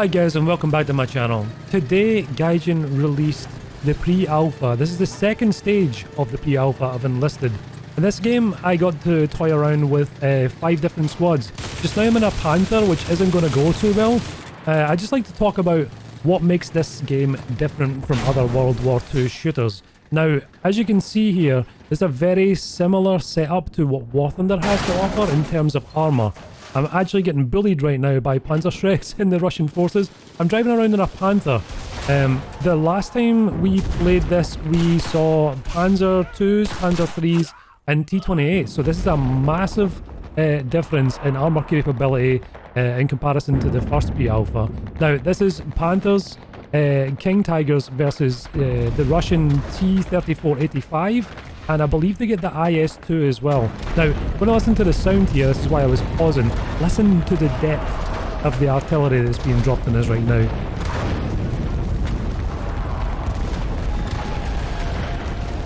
Hi guys and welcome back to my channel. Today Gaijin released the pre-alpha. This is the second stage of the pre-alpha of Enlisted. In this game I got to toy around with 5 different squads. Just now I'm in a Panther, which isn't going to go too well. I just like to talk about what makes this game different from other World War II shooters. Now, as you can see here, there's a very similar setup to what War Thunder has to offer in terms of armor. I'm actually getting bullied right now by Panzerschrecks in the Russian forces. I'm driving around in a Panther. The last time we played this, we saw Panzer IIs, Panzer IIIs, and T-28. So this is a massive difference in armor capability in comparison to the first pre-alpha. Now, this is Panthers, King Tigers versus the Russian T-34-85. And I believe they get the IS-2 as well. Now, when I listen to the sound here, this is why I was pausing. Listen to the depth of the artillery that's being dropped on us right now.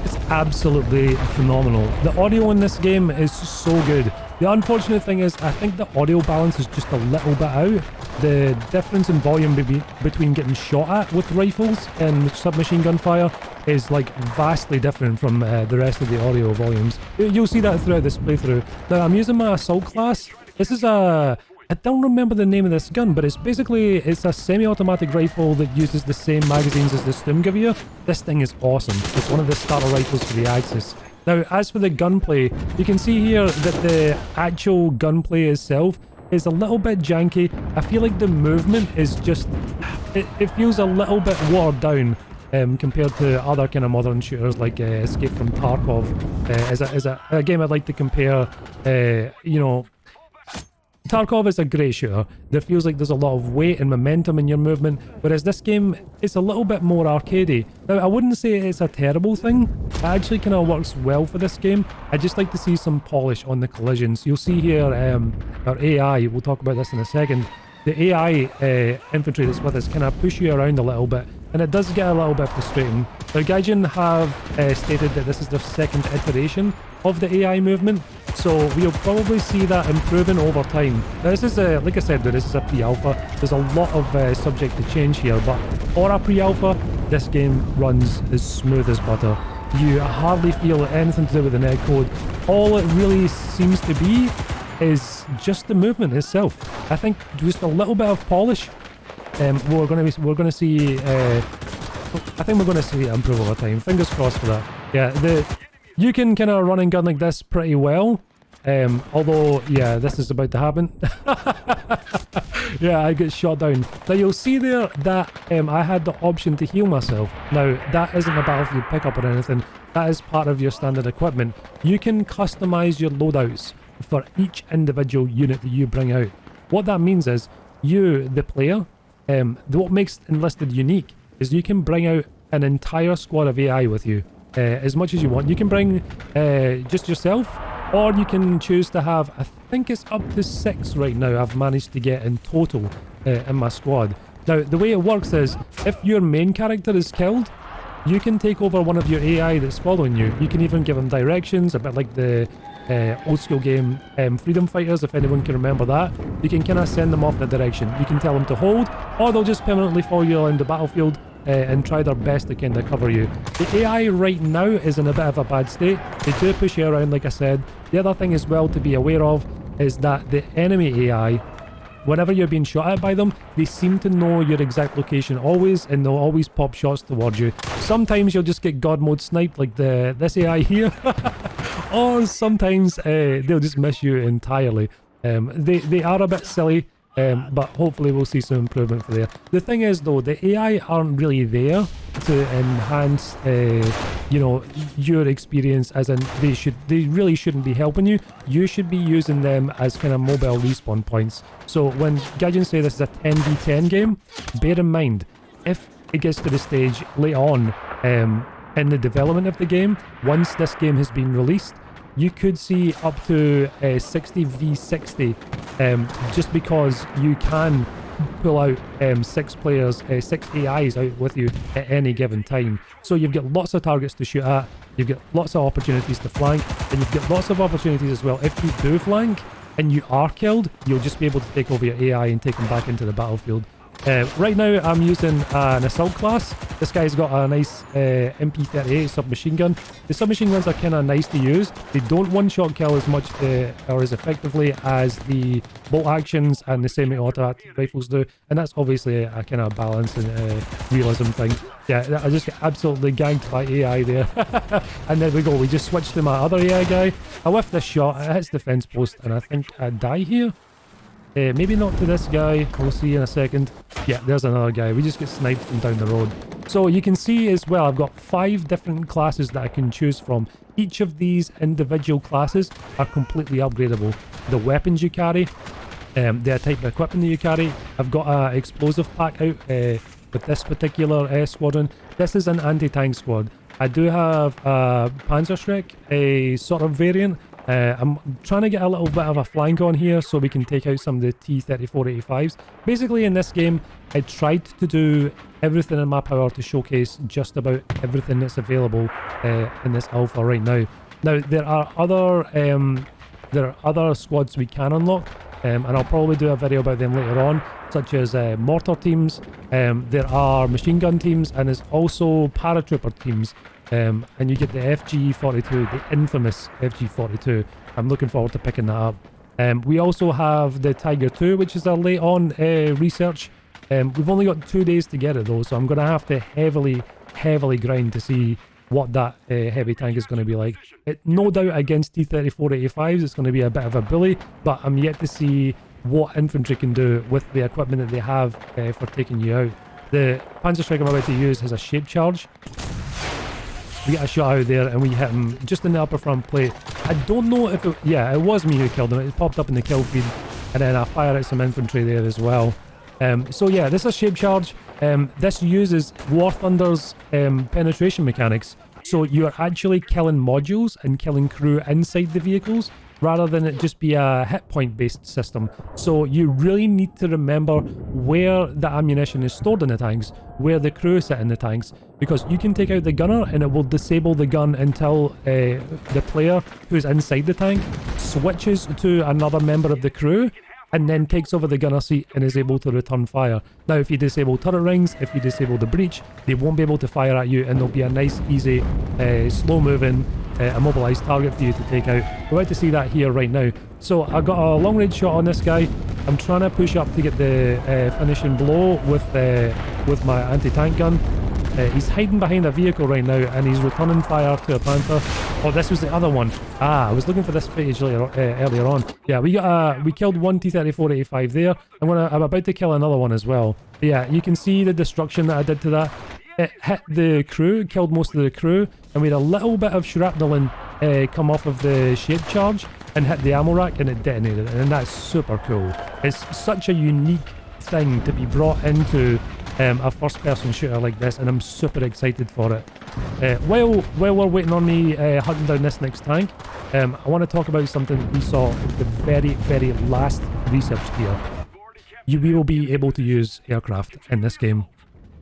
It's absolutely phenomenal. The audio in this game is so good. The unfortunate thing is, I think the audio balance is just a little bit out. The difference in volume between getting shot at with rifles and submachine gun fire is like vastly different from the rest of the audio volumes. You'll see that throughout this playthrough. Now I'm using my assault class. This is I don't remember the name of this gun, but it's a semi-automatic rifle that uses the same magazines as the Sturmgewehr. This thing is awesome. It's one of the starter rifles for the Axis. Now, as for the gunplay, you can see here that the actual gunplay itself is a little bit janky. I feel like the movement is just... It feels a little bit watered down compared to other kind of modern shooters like Escape from Tarkov. As a game I'd like to compare, you know... Tarkov is a great shooter. There feels like there's a lot of weight and momentum in your movement, whereas this game is a little bit more arcadey. Now, I wouldn't say it's a terrible thing. It actually kind of works well for this game. I just like to see some polish on the collisions. You'll see here our AI, we'll talk about this in a second. The AI infantry that's with us kind of push you around a little bit, and it does get a little bit frustrating. Now, Gaijin have stated that this is their second iteration of the AI movement, so we'll probably see that improving over time. Now, this is, like I said, this is a pre-alpha. There's a lot of subject to change here, but for a pre-alpha, this game runs as smooth as butter. You hardly feel anything to do with the netcode. All it really seems to be is just the movement itself. I think just a little bit of polish. We're going to see. I think we're going to see it improve over time. Fingers crossed for that. Yeah, you can kind of run and gun like this pretty well. Although, yeah, this is about to happen. Yeah, I get shot down. Now, you'll see there that I had the option to heal myself. Now, that isn't a Battlefield pickup or anything. That is part of your standard equipment. You can customize your loadouts for each individual unit that you bring out. What that means is, you, the player, what makes Enlisted unique is you can bring out an entire squad of AI with you. As much as you want. You can bring just yourself, or you can choose to have, I think it's up to 6 right now I've managed to get in total in my squad. Now, the way it works is, if your main character is killed, you can take over one of your AI that's following you. You can even give them directions, a bit like the old school game Freedom Fighters, if anyone can remember that. You can kind of send them off the direction. You can tell them to hold, or they'll just permanently follow you around the battlefield and try their best to kind of cover you. The AI right now is in a bit of a bad state. They do push you around, like I said. The other thing as well to be aware of is that the enemy AI, whenever you're being shot at by them, they seem to know your exact location always, and they'll always pop shots towards you. Sometimes you'll just get God mode sniped like this AI here, or sometimes they'll just miss you entirely. They are a bit silly. But hopefully we'll see some improvement for there. The thing is though, the AI aren't really there to enhance, you know, your experience, as in they really shouldn't be helping you. You should be using them as kind of mobile respawn points. So when Gaijin say this is a 10v10 game, bear in mind, if it gets to the stage later on in the development of the game, once this game has been released, you could see up to 60v60 just because you can pull out 6 players, 6 AIs out with you at any given time. So you've got lots of targets to shoot at, you've got lots of opportunities to flank, and you've got lots of opportunities as well. If you do flank and you are killed, you'll just be able to take over your AI and take them back into the battlefield. Right now I'm using an assault class. This guy's got a nice MP38 submachine gun. The submachine guns are kind of nice to use. They don't one-shot kill as much or as effectively as the bolt actions and the semi-automatic rifles do, and that's obviously a kind of balance and realism thing. Yeah, I just get absolutely ganked by AI there. And there we go, we just switched to my other AI guy. I whiffed this shot, it hits the fence post, and I think I die here. Maybe not to this guy, we'll see in a second. Yeah, there's another guy. We just get sniped from down the road. So you can see as well, I've got 5 different classes that I can choose from. Each of these individual classes are completely upgradable. The weapons you carry, the type of equipment that you carry. I've got an explosive pack out with this particular squadron. This is an anti-tank squad. I do have a Panzerschreck, a sort of variant. I'm trying to get a little bit of a flank on here so we can take out some of the T-3485s. Basically in this game, I tried to do everything in my power to showcase just about everything that's available in this alpha right now. Now there are other squads we can unlock, and I'll probably do a video about them later on, such as mortar teams. There are machine gun teams, and there's also paratrooper teams. And you get the FG42, the infamous FG42. I'm looking forward to picking that up. We also have the Tiger 2, which is a late on research. We've only got 2 days to get it though, so I'm going to have to heavily grind to see what that heavy tank is going to be like. No doubt against T-3485s, it's going to be a bit of a bully, but I'm yet to see what infantry can do with the equipment that they have for taking you out. The Panzerschreck I'm about to use has a shape charge. We get a shot out there and we hit him just in the upper front plate. I don't know if it... Yeah, it was me who killed him. It popped up in the kill feed. And then I fired at some infantry there as well. So yeah, this is a shape charge. This uses War Thunder's penetration mechanics. So you're actually killing modules and killing crew inside the vehicles, rather than it just be a hit point based system. So you really need to remember where the ammunition is stored in the tanks, where the crew sit in the tanks, because you can take out the gunner and it will disable the gun until the player who's inside the tank switches to another member of the crew and then takes over the gunner seat and is able to return fire. Now if you disable turret rings, if you disable the breach, they won't be able to fire at you, and there'll be a nice easy slow moving immobilized target for you to take out. We're about to see that here right now. So I got a long range shot on this guy. I'm trying to push up to get the finishing blow with my anti-tank gun. He's hiding behind a vehicle right now and he's returning fire to a Panther. Oh, this was the other one. I was looking for this footage earlier on. Yeah, we killed one T-3485 there. I'm about to kill another one as well. But yeah, you can see the destruction that I did to that. It hit the crew, killed most of the crew, and we had a little bit of shrapnel come off of the shape charge and hit the ammo rack, and it detonated, and that's super cool. It's such a unique thing to be brought into a first-person shooter like this, and I'm super excited for it. While we're waiting on me hunting down this next tank, I want to talk about something we saw at the very last research tier. We will be able to use aircraft in this game.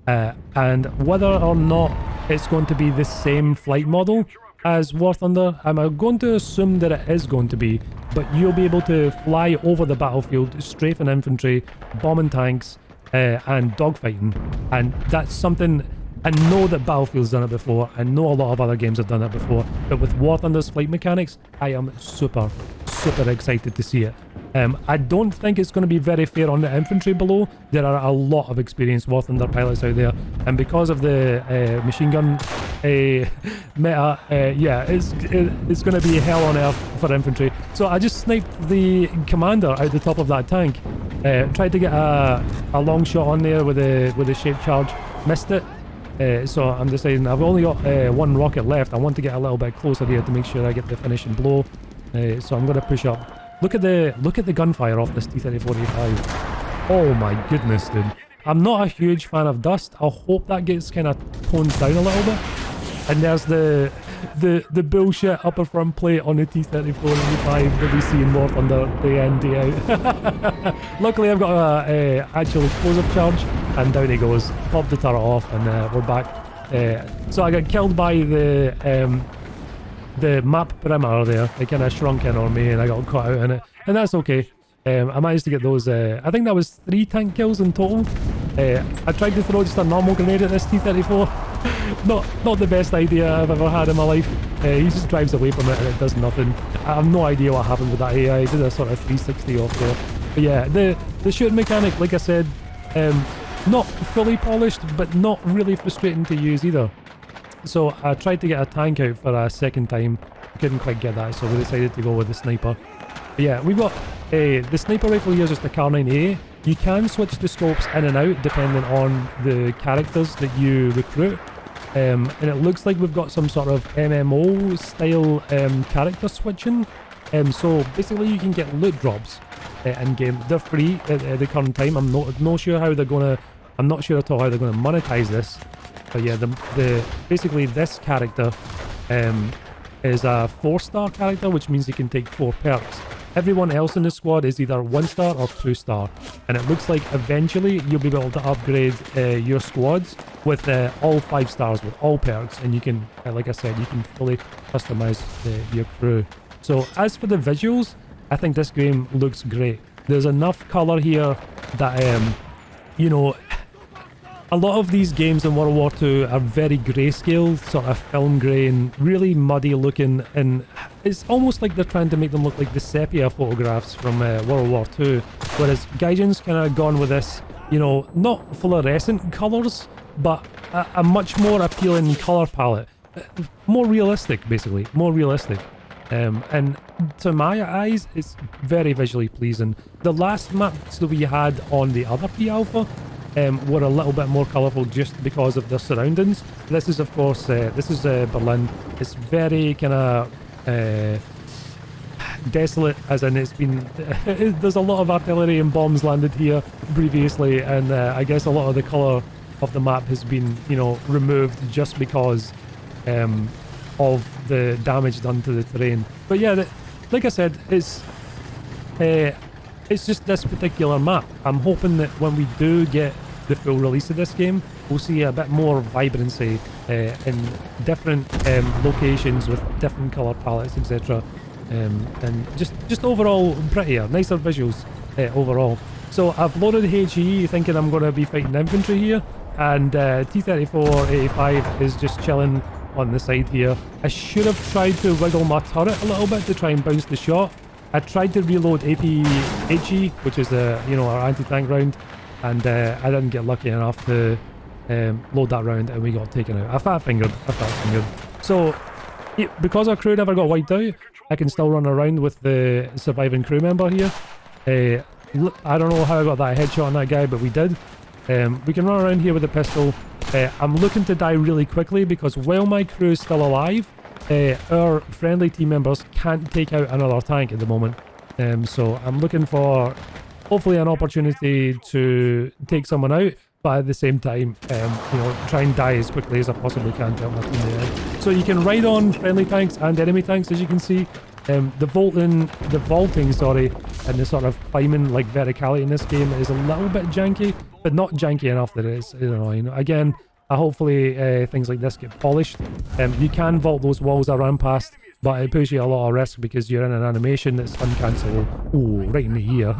And whether or not it's going to be the same flight model as War Thunder, I'm going to assume that it is going to be, but you'll be able to fly over the battlefield, strafing infantry, bombing tanks, and dogfighting. And that's something... I know that Battlefield's done it before, I know a lot of other games have done it before, but with War Thunder's flight mechanics, I am super excited to see it. I don't think it's going to be very fair on the infantry below. There are a lot of experienced War Thunder pilots out there, and because of the machine gun meta, yeah, it's going to be hell on earth for infantry. So I just sniped the commander out the top of that tank. Tried to get a long shot on there with a shape charge, missed it. So I'm deciding I've only got one rocket left. I want to get a little bit closer here to make sure I get the finishing blow. So I'm going to push up. Look at the gunfire off this T-3485. Oh my goodness, dude. I'm not a huge fan of dust. I hope that gets kind of toned down a little bit. And there's the bullshit upper front plate on the T-3485 that we see in War Thunder day in, day out. Luckily I've got a actual explosive charge, and down he goes. Pop the turret off, and we're back. So I got killed by the map perimeter there. It kind of shrunk in on me and I got caught out in it, and that's okay. I managed to get those, I think that was 3 tank kills in total. I tried to throw just a normal grenade at this T-34. Not the best idea I've ever had in my life. He just drives away from it and it does nothing. I have no idea what happened with that AI. I did a sort of 360 off there. But yeah, the shooting mechanic, like I said, not fully polished, but not really frustrating to use either. So I tried to get a tank out for a second time. Couldn't quite get that, so we decided to go with the sniper. But yeah, we've got the sniper rifle here is just a Car-9A. You can switch the scopes in and out depending on the characters that you recruit. And it looks like we've got some sort of MMO style character switching. So basically you can get loot drops in game. They're free at the current time. I'm not sure how they're gonna. I'm not sure at all how they're gonna monetize this. But yeah, basically this character is a 4-star character, which means you can take 4 perks. Everyone else in the squad is either 1-star or 2-star, and it looks like eventually you'll be able to upgrade your squads with all 5 stars with all perks, and you can, like I said, you can fully customize your crew. So as for the visuals, I think this game looks great. There's enough color here that you know, a lot of these games in World War II are very grayscale, sort of film grey and really muddy looking, and it's almost like they're trying to make them look like the sepia photographs from World War II, whereas Gaijin's kind of gone with this, you know, not fluorescent colours, but a much more appealing colour palette. More realistic, basically. More realistic. And to my eyes, it's very visually pleasing. The last maps that we had on the other P-Alpha were a little bit more colourful just because of the surroundings. This is, of course, this is Berlin. It's very kind of desolate, as in it's been... there's a lot of artillery and bombs landed here previously, and I guess a lot of the colour of the map has been, you know, removed just because of the damage done to the terrain. But yeah, like I said, it's just this particular map. I'm hoping that when we do get the full release of this game, we'll see a bit more vibrancy in different locations with different colour palettes, etc. And just overall prettier, nicer visuals overall. So I've loaded HE thinking I'm going to be fighting infantry here, and T-34-85 is just chilling on the side here. I should have tried to wiggle my turret a little bit to try and bounce the shot. I tried to reload AP-HE, which is you know, our anti-tank round, and I didn't get lucky enough to load that round, and we got taken out. I fat fingered. So because our crew never got wiped out, I can still run around with the surviving crew member here. I don't know how I got that headshot on that guy, but we did. We can run around here with a pistol. I'm looking to die really quickly because while my crew is still alive, our friendly team members can't take out another tank at the moment. So I'm looking for hopefully an opportunity to take someone out, but at the same time, you know, try and die as quickly as I possibly can to help my team there. So you can ride on friendly tanks and enemy tanks, as you can see. The vaulting, sorry, and the sort of climbing, like, verticality in this game is a little bit janky, but not janky enough that it's annoying. Again, hopefully things like this get polished. You can vault those walls I ran past, but it puts you a lot of risk because you're in an animation that's uncancelable. Ooh, right in the ear.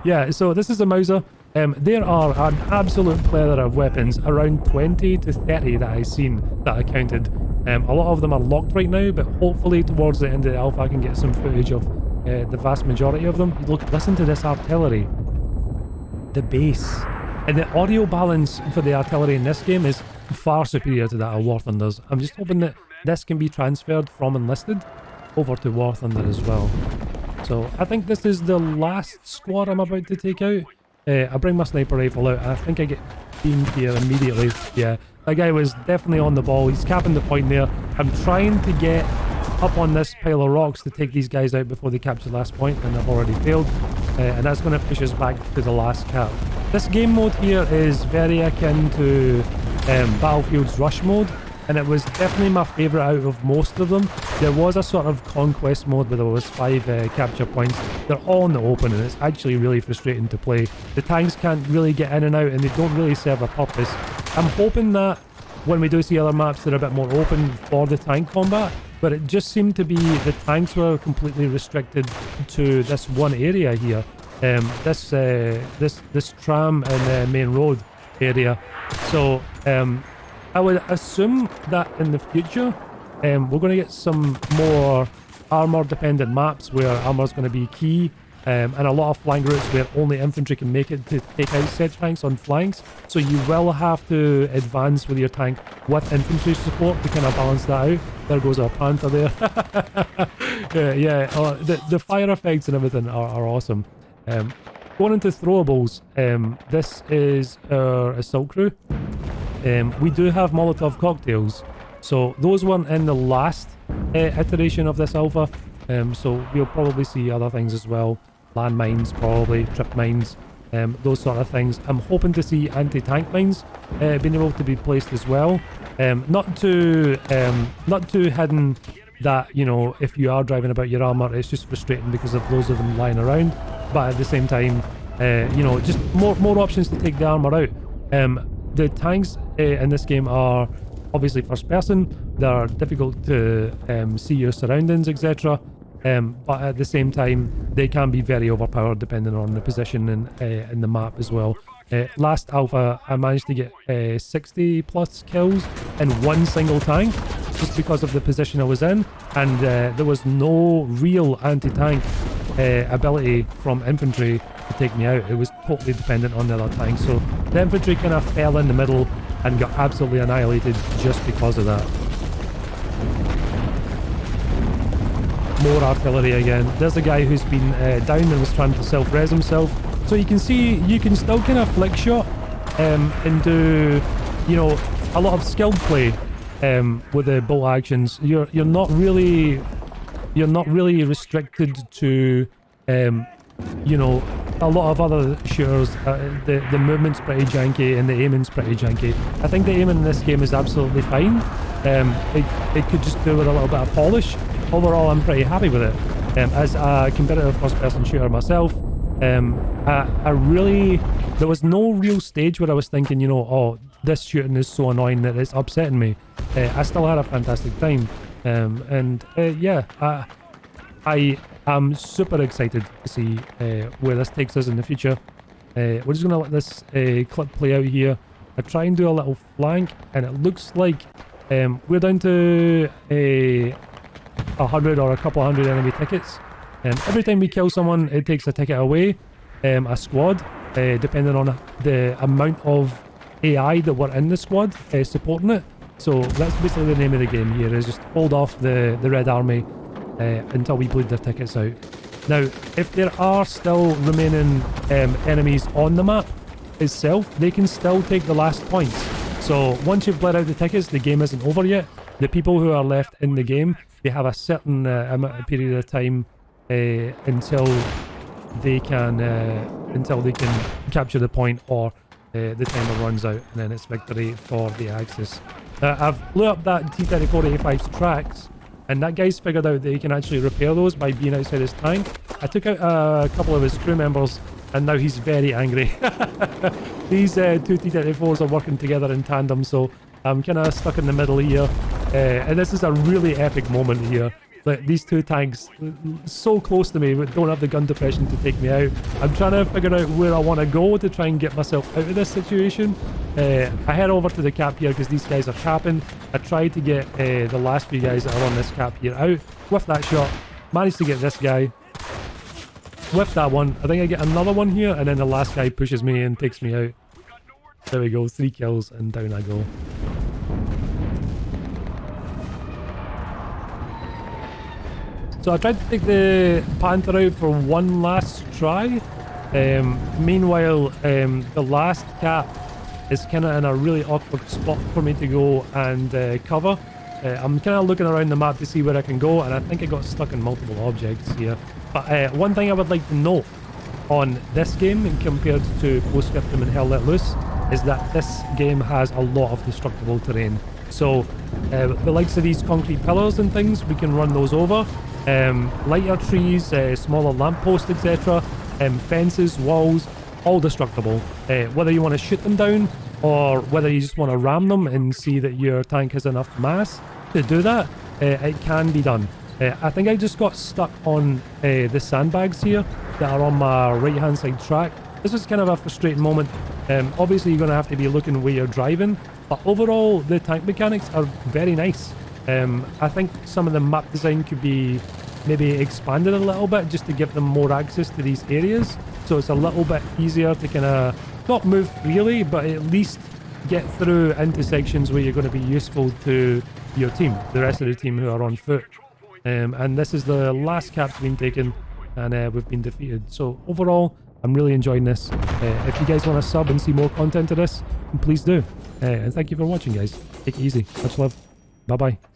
Yeah, so this is a Mauser. There are an absolute plethora of weapons, around 20 to 30 that I've seen, that I counted. A lot of them are locked right now, but hopefully towards the end of the alpha I can get some footage of the vast majority of them. Look, listen to this artillery. The bass. And the audio balance for the artillery in this game is far superior to that of War Thunder's. I'm just hoping that this can be transferred from Enlisted over to War Thunder as well. So I think this is the last squad I'm about to take out. I bring my sniper rifle out, and I think I get beamed here immediately. Yeah, that guy was definitely on the ball. He's capping the point there. I'm trying to get up on this pile of rocks to take these guys out before they capture the last point, and I've already failed. And that's going to push us back to the last cap. This game mode here is very akin to Battlefield's Rush mode, and it was definitely my favourite out of most of them. There was a sort of conquest mode where there was 5 capture points. They're all in the open, and it's actually really frustrating to play. The tanks can't really get in and out, and they don't really serve a purpose. I'm hoping that when we do see other maps that are a bit more open for the tank combat, but it just seemed to be the tanks were completely restricted to this one area here. this tram and main road area. So I would assume that in the future we're going to get some more armor dependent maps where armor is going to be key, and a lot of flank routes where only infantry can make it to take out said tanks on flanks. So you will have to advance with your tank with infantry support to kind of balance that out. There goes our panther there. yeah, the fire effects and everything are awesome. Going into throwables, this is our assault crew. We do have Molotov cocktails, so those weren't in the last iteration of this alpha, so we'll probably see other things as well. Landmines, probably trip mines, those sort of things. I'm hoping to see anti-tank mines being able to be placed as well. Not too hidden that, you know, if you are driving about your armor, it's just frustrating because of loads of them lying around. But at the same time, you know, just more options to take the armor out. The tanks in this game are obviously first person. They're difficult to see your surroundings, etc. But at the same time, they can be very overpowered depending on the position and in the map as well. Last alpha, I managed to get 60 plus kills in one single tank, just because of the position I was in, and there was no real anti-tank ability from infantry to take me out. It was totally dependent on the other tanks, so the infantry kind of fell in the middle and got absolutely annihilated just because of that. More artillery again. There's a guy who's been down and was trying to self-res himself. So you can see you can still kind of flick shot and do, you know, a lot of skilled play with the bolt actions. You're not really restricted to you know, a lot of other shooters. The movement's pretty janky and the aiming's pretty janky. I think the aiming in this game is absolutely fine. It could just do with a little bit of polish. Overall, I'm pretty happy with it. As a competitive first-person shooter myself, there was no real stage where I was thinking, you know, oh, this shooting is so annoying that it's upsetting me. I still had a fantastic time. Yeah, I am super excited to see where this takes us in the future. We're just going to let this clip play out here. I try and do a little flank, and it looks like we're down to 100 or a couple hundred enemy tickets. Every time we kill someone, it takes a ticket away, a squad, depending on the amount of AI that were in the squad supporting it. So that's basically the name of the game here, is just hold off the Red Army until we bleed their tickets out. Now, if there are still remaining enemies on the map itself, they can still take the last points. So once you've bled out the tickets, the game isn't over yet. The people who are left in the game, they have a certain period of time until they can capture the point, or the timer runs out, and then it's victory for the Axis. I've blew up that T-34-85's tracks, and that guy's figured out that he can actually repair those by being outside his tank. I took out a couple of his crew members, and now he's very angry. These two T-34s are working together in tandem, so I'm kind of stuck in the middle here. And this is a really epic moment here. Like, these two tanks so close to me but don't have the gun depression to take me out. I'm trying to figure out where I want to go to try and get myself out of this situation. I head over to the cap here because these guys are capping. I tried to get the last few guys that are on this cap here out with that shot. Managed to get this guy with that one. I think I get another one here, and then the last guy pushes me and takes me out. There we go, 3 kills and down I go. So I tried to take the Panther out for one last try. Meanwhile, the last cap is kind of in a really awkward spot for me to go and cover. I'm kind of looking around the map to see where I can go, and I think I got stuck in multiple objects here. But one thing I would like to note on this game compared to Post Scriptum and Hell Let Loose is that this game has a lot of destructible terrain. So the likes of these concrete pillars and things, we can run those over. Lighter trees, smaller lampposts, etc. Fences, walls, all destructible. Whether you want to shoot them down or whether you just want to ram them and see that your tank has enough mass to do that, it can be done. I think I just got stuck on the sandbags here. that are on my right hand side track. This was kind of a frustrating moment. Obviously you're going to have to be looking where you're driving, but overall the tank mechanics are very nice. I think some of the map design could be maybe expanded a little bit just to give them more access to these areas, so it's a little bit easier to kind of not move freely, but at least get through into sections where you're going to be useful to your team, the rest of the team who are on foot. And this is the last cap's been taken, and we've been defeated. So overall, I'm really enjoying this. If you guys want to sub and see more content of this, please do. And thank you for watching, guys. Take it easy. Much love. Bye bye.